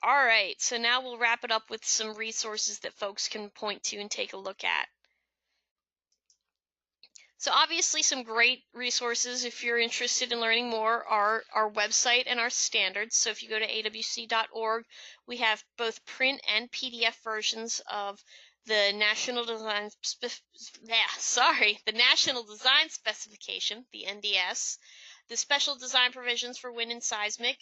All right, so now we'll wrap it up with some resources that folks can point to and take a look at. So obviously some great resources if you're interested in learning more are our website and our standards. So if you go to awc.org, we have both print and PDF versions of the National Design Specification, the NDS, the Special Design Provisions for Wind and Seismic,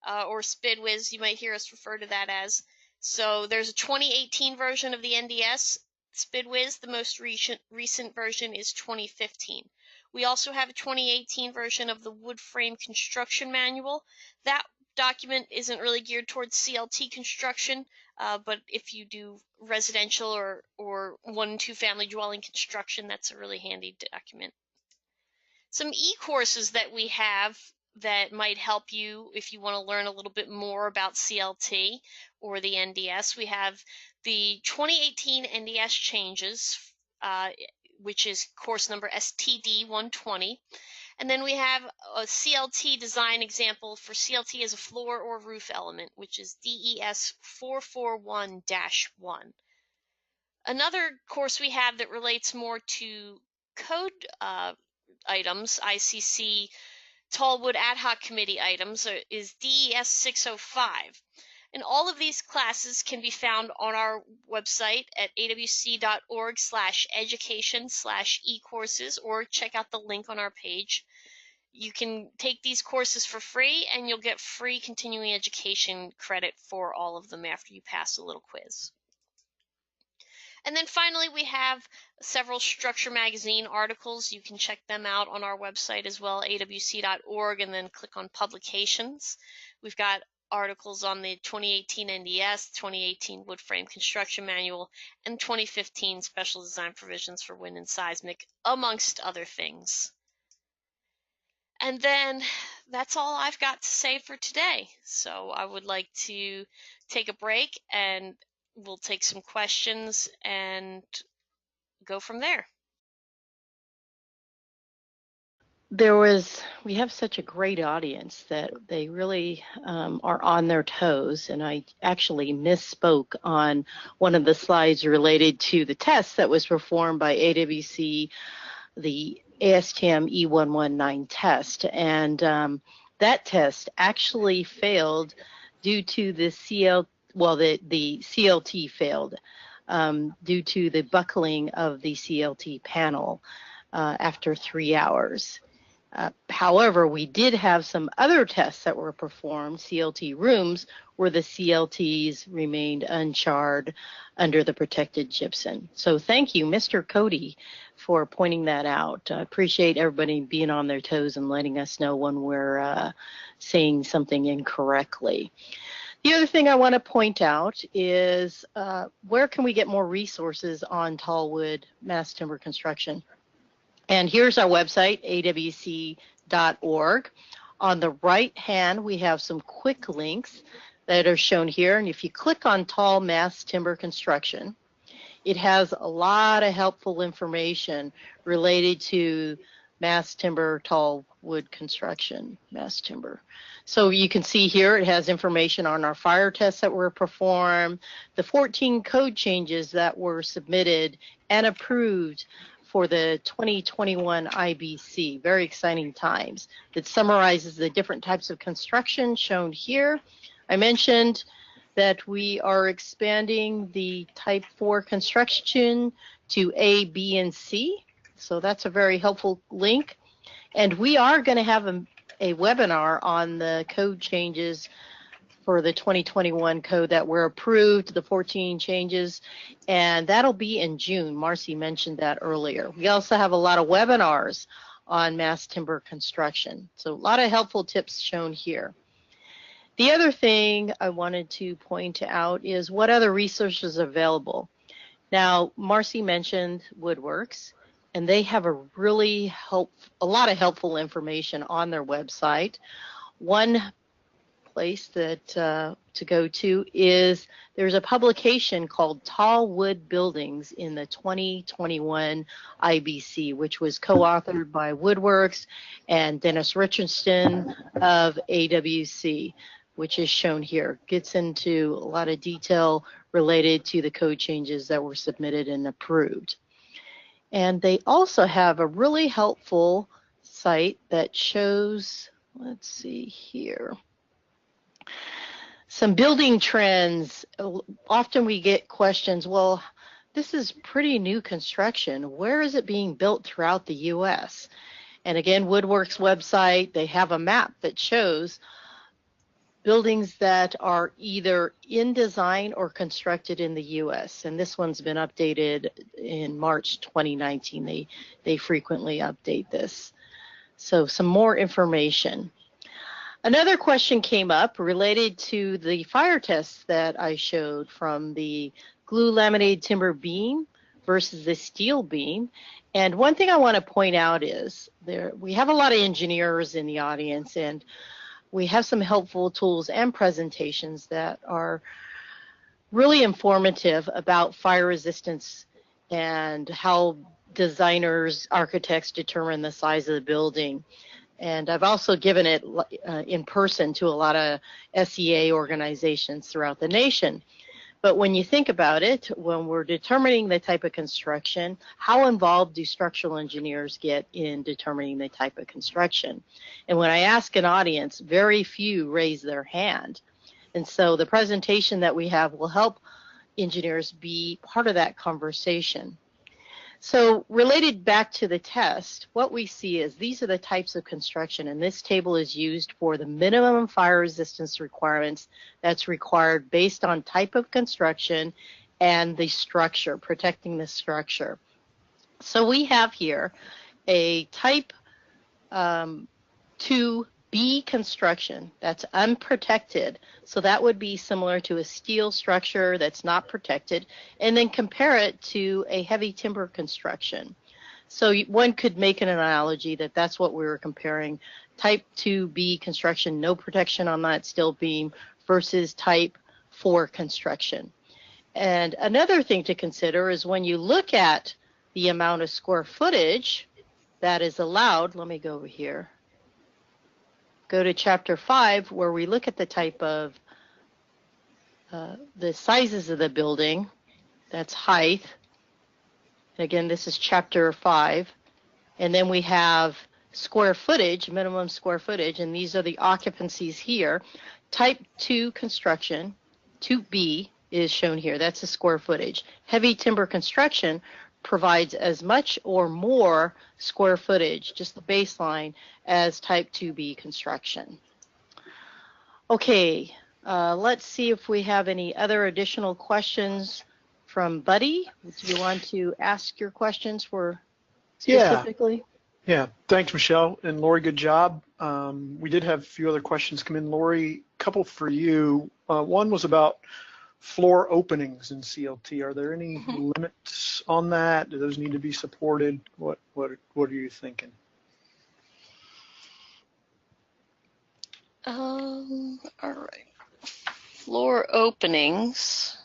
or SPIDWIS, you might hear us refer to that as. So there's a 2018 version of the NDS. SPIDWIS, the most recent version, is 2015. We also have a 2018 version of the Wood Frame Construction Manual. That document isn't really geared towards CLT construction, but if you do residential or 1 and 2 family dwelling construction, that's a really handy document. Some e-courses that we have that might help you if you want to learn a little bit more about CLT or the NDS. We have the 2018 NDS changes, which is course number STD 120. And then we have a CLT design example for CLT as a floor or roof element, which is DES441-1. Another course we have that relates more to code items, ICC Tall Wood Ad Hoc Committee items, is DES605. And all of these classes can be found on our website at awc.org/education/ecourses, or check out the link on our page. You can take these courses for free, and you'll get free continuing education credit for all of them after you pass a little quiz. And then finally, we have several Structure Magazine articles. You can check them out on our website as well, awc.org, and then click on Publications. We've got articles on the 2018 NDS, 2018 Wood Frame Construction Manual, and 2015 Special Design Provisions for Wind and Seismic, amongst other things. And then that's all I've got to say for today. So I would like to take a break, and we'll take some questions and go from there. We have such a great audience that they really are on their toes, and I actually misspoke on one of the slides related to the test that was performed by AWC, the ASTM E119 test, and that test actually failed due to the the CLT failed due to the buckling of the CLT panel after 3 hours. However, we did have some other tests that were performed, CLT rooms, where the CLTs remained uncharred under the protected gypsum. So thank you, Mr. Cody, for pointing that out. I appreciate everybody being on their toes and letting us know when we're saying something incorrectly. The other thing I want to point out is where can we get more resources on tall wood mass timber construction? And here's our website, awc.org. On the right hand, we have some quick links that are shown here. And if you click on tall mass timber construction, it has a lot of helpful information related to mass timber, tall wood construction, mass timber. So you can see here it has information on our fire tests that were performed, the 14 code changes that were submitted and approved for the 2021 IBC. Very exciting times. That summarizes the different types of construction shown here. I mentioned that we are expanding the type 4 construction to A, B, and C. So that's a very helpful link. And we are going to have a webinar on the code changes for the 2021 code that were approved, the 14 changes, and that'll be in June. Marcy mentioned that earlier. We also have a lot of webinars on mass timber construction. So a lot of helpful tips shown here. The other thing I wanted to point out is what other resources are available. Now, Marcy mentioned Woodworks, and they have a lot of helpful information on their website. One place that to go to is there's a publication called Tall Wood Buildings in the 2021 IBC, which was co-authored by Woodworks and Dennis Richardson of AWC. which is shown here. Gets into a lot of detail related to the code changes that were submitted and approved. And they also have a really helpful site that shows, let's see here, some building trends. Often we get questions, well, this is pretty new construction. Where is it being built throughout the U.S.? And again, Woodworks website, they have a map that shows buildings that are either in design or constructed in the U.S. And this one's been updated in March 2019. They frequently update this. So some more information. Another question came up related to the fire tests that I showed from the glue laminated timber beam versus the steel beam. And one thing I want to point out is we have a lot of engineers in the audience, and we have some helpful tools and presentations that are really informative about fire resistance and how designers, architects determine the size of the building. And I've also given it in person to a lot of SEA organizations throughout the nation. But when you think about it, when we're determining the type of construction, how involved do structural engineers get in determining the type of construction? And when I ask an audience, very few raise their hand. And so the presentation that we have will help engineers be part of that conversation. So related back to the test, what we see is these are the types of construction, and this table is used for the minimum fire resistance requirements that's required based on type of construction and the structure, protecting the structure. So we have here a type 2B construction that's unprotected. So that would be similar to a steel structure that's not protected, and then compare it to a heavy timber construction. So one could make an analogy that that's what we were comparing, type 2B construction, no protection on that steel beam, versus type 4 construction. And another thing to consider is when you look at the amount of square footage that is allowed, let me go over here. Go to chapter 5, where we look at the type of the sizes of the building. That's height. And again, this is chapter 5. And then we have square footage, minimum square footage, and these are the occupancies here. Type 2 construction, 2B is shown here. That's the square footage. Heavy timber construction provides as much or more square footage, just the baseline, as type 2B construction. Okay, let's see if we have any other additional questions from Buddy. Do you want to ask your questions for specifically? Yeah, thanks, Michelle. And Lori, good job. We did have a few other questions come in. Lori, a couple for you. One was about floor openings in CLT. Are there any limits on that? Do those need to be supported? What are you thinking? All right. Floor openings.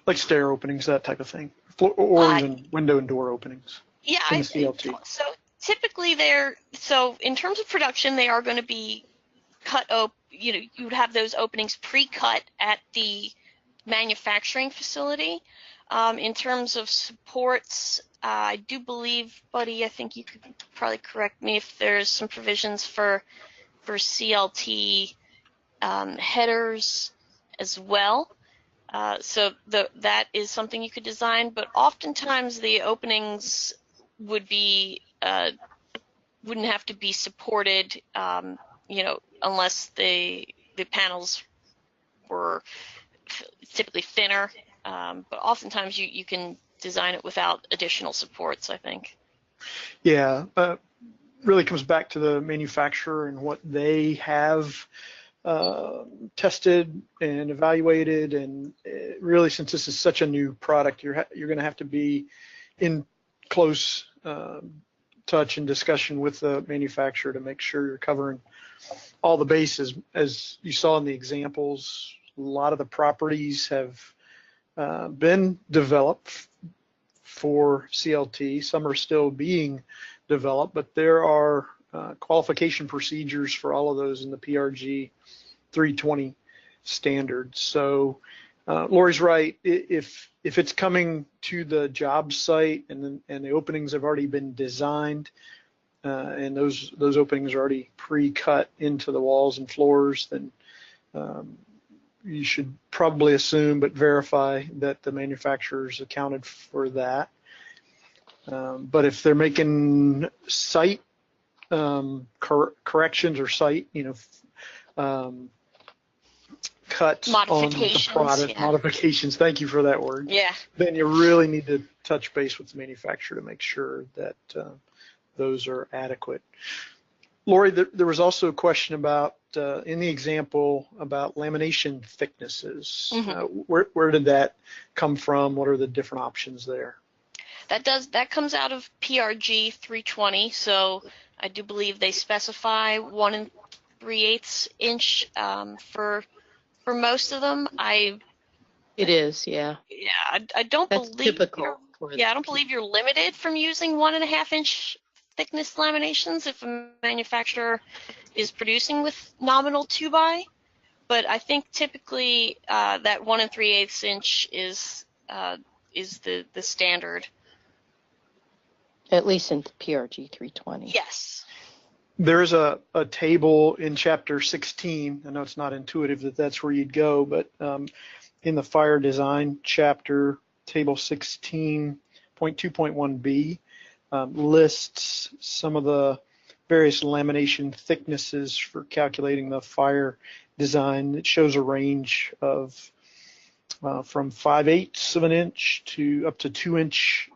Like stair openings, that type of thing. Or even window and door openings. Yeah, in the CLT. So typically so in terms of production, they are going to be cut open. You would have those openings pre-cut at the manufacturing facility. In terms of supports, I do believe, Buddy, I think you could probably correct me if there's some provisions for CLT headers as well. So that is something you could design, but oftentimes the openings would be wouldn't have to be supported, unless the panels were typically thinner. But oftentimes you can design it without additional supports, I think. Yeah, really comes back to the manufacturer and what they have tested and evaluated, and really, since this is such a new product, you're going to have to be in close touch and discussion with the manufacturer to make sure you're covering all the bases. As you saw in the examples, a lot of the properties have been developed for CLT. Some are still being developed, but there are qualification procedures for all of those in the PRG 320 standard. So Lori's right. If it's coming to the job site and the openings have already been designed, and those openings are already pre-cut into the walls and floors, then you should probably assume but verify that the manufacturer's accounted for that. But if they're making site corrections or site, cuts on the product, modifications, thank you for that word, then you really need to touch base with the manufacturer to make sure that those are adequate. Lori, there was also a question about, in the example, about lamination thicknesses. Where did that come from? What are the different options there? That comes out of PRG 320, so I do believe they specify 1 3/8 inch for most of them. It is, yeah. Yeah, I don't That's believe typical. I don't believe you're limited from using 1.5 inch thickness laminations if a manufacturer is producing with nominal 2x. But I think typically that 1 3/8 inch is the standard. At least in PRG 320. Yes. There's a table in chapter 16. I know it's not intuitive that that's where you'd go, but in the fire design chapter, table 16.2.1b lists some of the various lamination thicknesses for calculating the fire design. It shows a range of from 5/8 of an inch to up to 2 inch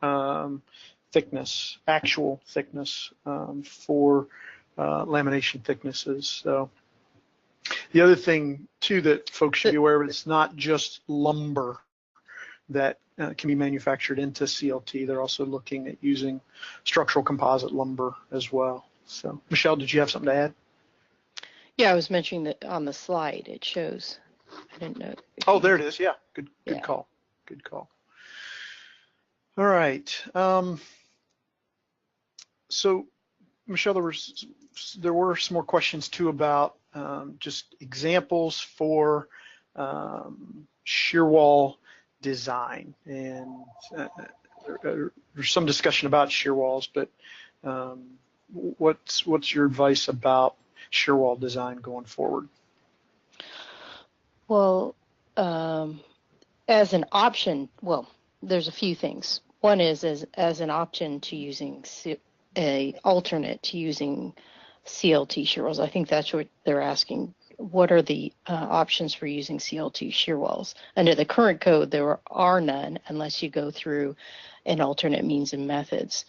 thickness, actual thickness for lamination thicknesses. So the other thing too that folks should be aware of, it's not just lumber that can be manufactured into CLT. They're also looking at using structural composite lumber as well. So Michelle, did you have something to add? Yeah, I was mentioning that on the slide it shows. I didn't know. Oh, there it is. Yeah, good call. Good call. All right. So Michelle, there were some more questions too about just examples for shear wall design, and there's some discussion about shear walls, but what's your advice about shear wall design going forward? Well, as an option, well, there's a few things. One is as an option to using a alternate to using CLT shear walls. I think that's what they're asking. What are the options for using CLT shear walls? Under the current code, there are none unless you go through an alternate means and methods.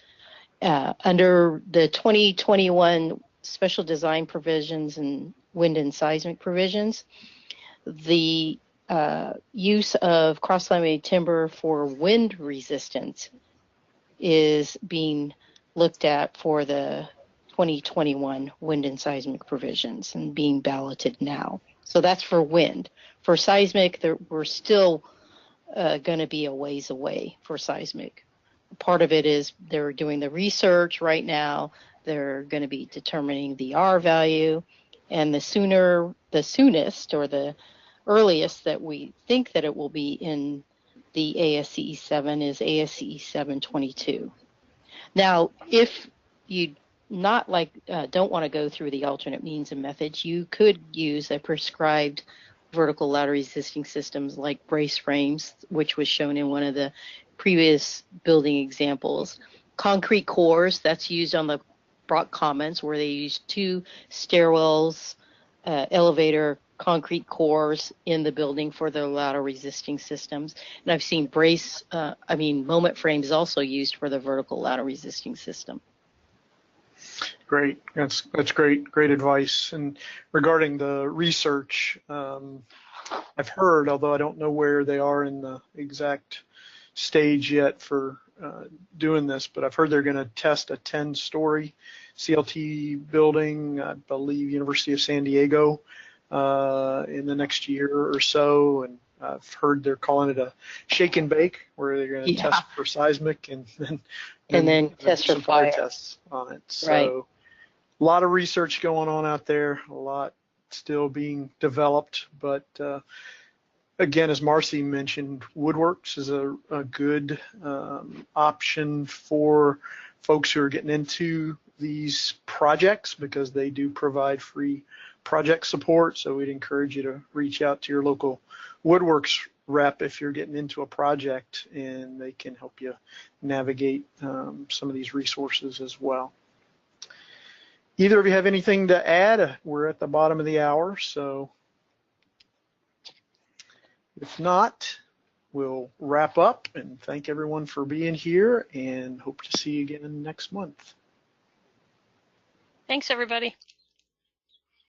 Under the 2021 special design provisions and wind and seismic provisions, the use of cross-laminated timber for wind resistance is being looked at for the 2021 wind and seismic provisions and being balloted now. So that's for wind. For seismic, we're still going to be a ways away for seismic. Part of it is they're doing the research right now. They're going to be determining the R value, and the soonest or the earliest that we think that it will be in the ASCE 7 is ASCE 722. Now, if you don't want to go through the alternate means and methods, you could use a prescribed vertical ladder resisting systems like brace frames, which was shown in one of the previous building examples. Concrete cores, that's used on the Brock Commons, where they use 2 stairwells, elevator concrete cores in the building for their ladder resisting systems. And I've seen moment frames also used for the vertical ladder resisting system. Great. That's great advice. And regarding the research, I've heard, although I don't know where they are in the exact stage yet for doing this, but I've heard they're going to test a 10-story CLT building, I believe University of San Diego, in the next year or so. And I've heard they're calling it a shake and bake, where they're going to test for seismic and then test for fire tests on it. So right. A lot of research going on out there, a lot still being developed, but again, as Marcy mentioned, Woodworks is a good option for folks who are getting into these projects because they do provide free project support. So we'd encourage you to reach out to your local Woodworks rep if you're getting into a project, and they can help you navigate some of these resources as well. Either of you have anything to add? We're at the bottom of the hour, so if not, we'll wrap up and thank everyone for being here and hope to see you again next month. Thanks, everybody.